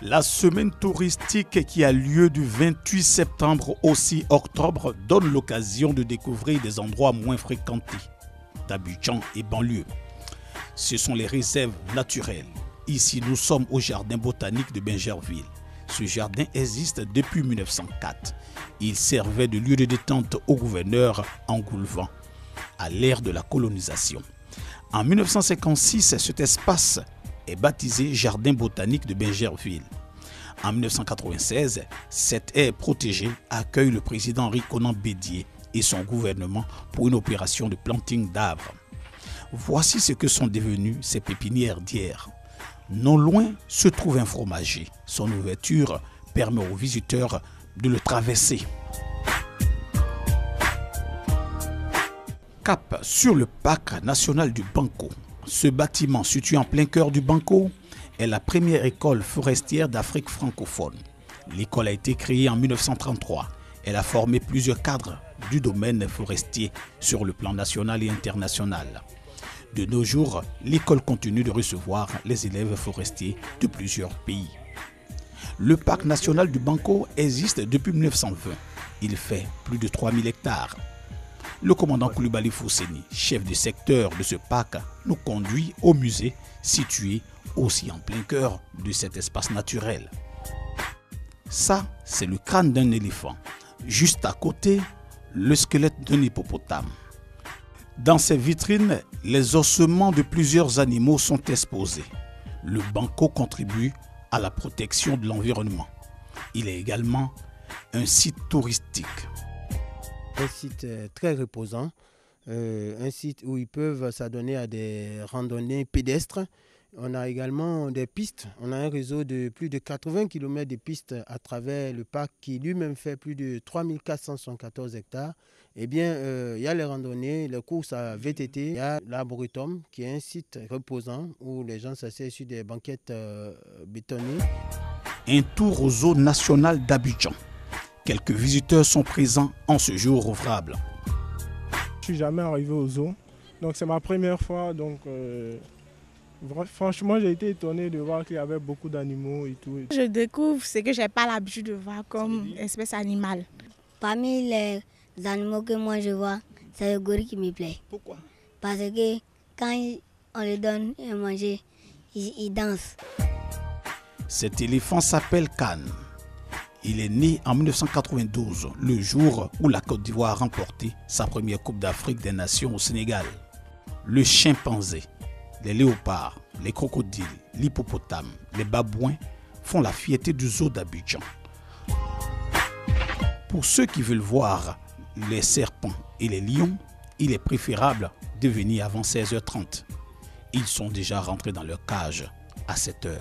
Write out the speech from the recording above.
La semaine touristique qui a lieu du 28 septembre au 6 octobre donne l'occasion de découvrir des endroits moins fréquentés d'Abidjan et banlieue. Ce sont les réserves naturelles. Ici, nous sommes au jardin botanique de Bingerville. Ce jardin existe depuis 1904. Il servait de lieu de détente au gouverneur Engoulevent à l'ère de la colonisation. En 1956, cet espace est baptisé Jardin botanique de Bingerville. En 1996, cette aire protégée accueille le président Henri Konan Bédié et son gouvernement pour une opération de planting d'arbres. Voici ce que sont devenues ces pépinières d'hier. Non loin se trouve un fromager. Son ouverture permet aux visiteurs de le traverser. Cap sur le parc national du Banco. Ce bâtiment situé en plein cœur du Banco est la première école forestière d'Afrique francophone. L'école a été créée en 1933. Elle a formé plusieurs cadres du domaine forestier sur le plan national et international. De nos jours, l'école continue de recevoir les élèves forestiers de plusieurs pays. Le parc national du Banco existe depuis 1920. Il fait plus de 3000 hectares. Le commandant Koulibaly Fousseni, chef de secteur de ce parc, nous conduit au musée situé aussi en plein cœur de cet espace naturel. Ça, c'est le crâne d'un éléphant. Juste à côté, le squelette d'un hippopotame. Dans ces vitrines, les ossements de plusieurs animaux sont exposés. Le Banco contribue à la protection de l'environnement. Il est également un site touristique. Un site très reposant, un site où ils peuvent s'adonner à des randonnées pédestres. On a également des pistes. On a un réseau de plus de 80 km de pistes à travers le parc qui lui-même fait plus de 3474 hectares. Eh bien, il y a les randonnées, les courses à VTT, il y a l'Arboretum qui est un site reposant où les gens s'asseyent sur des banquettes bétonnées. Un tour au zoo national d'Abidjan. Quelques visiteurs sont présents en ce jour ouvrable. Je suis jamais arrivé au zoo, donc c'est ma première fois. Donc, franchement, j'ai été étonné de voir qu'il y avait beaucoup d'animaux et tout. Je découvre ce que je n'ai pas l'habitude de voir comme espèce animale. Parmi les animaux que moi je vois, c'est le gorille qui me plaît. Pourquoi? Parce que quand on les donne à manger, ils dansent. Cet éléphant s'appelle Khan. Il est né en 1992, le jour où la Côte d'Ivoire a remporté sa première Coupe d'Afrique des Nations au Sénégal. Le chimpanzé, les léopards, les crocodiles, l'hippopotame, les babouins font la fierté du zoo d'Abidjan. Pour ceux qui veulent voir les serpents et les lions, il est préférable de venir avant 16h30. Ils sont déjà rentrés dans leur cage à 7h.